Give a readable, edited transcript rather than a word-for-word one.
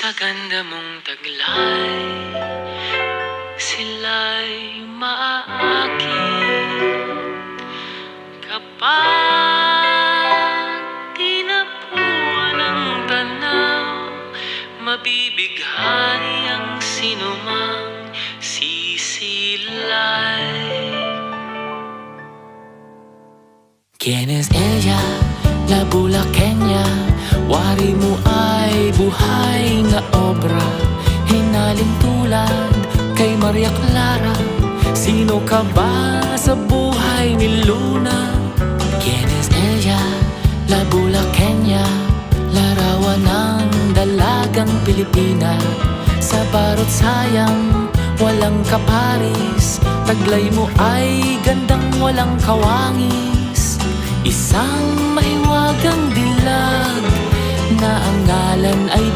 Sa ganda mong taglay, sila'y maaakit kapag tinapuan ng tanaw. Mabibighani ang sinumang sisilay. ¿Quién es ella? La bulaqueña. Wari mo ay buhay na obra, hinaling tulad kay Maria Clara. Sino ka ba sa buhay ni Luna? ¿Quién es ella? La bulaqueña. Larawan ng dalagang Pilipina. Sa barot sayang walang kaparis, taglay mo ay gandang walang kawangis. Isang mahiwagang dilag na ang ngalan ay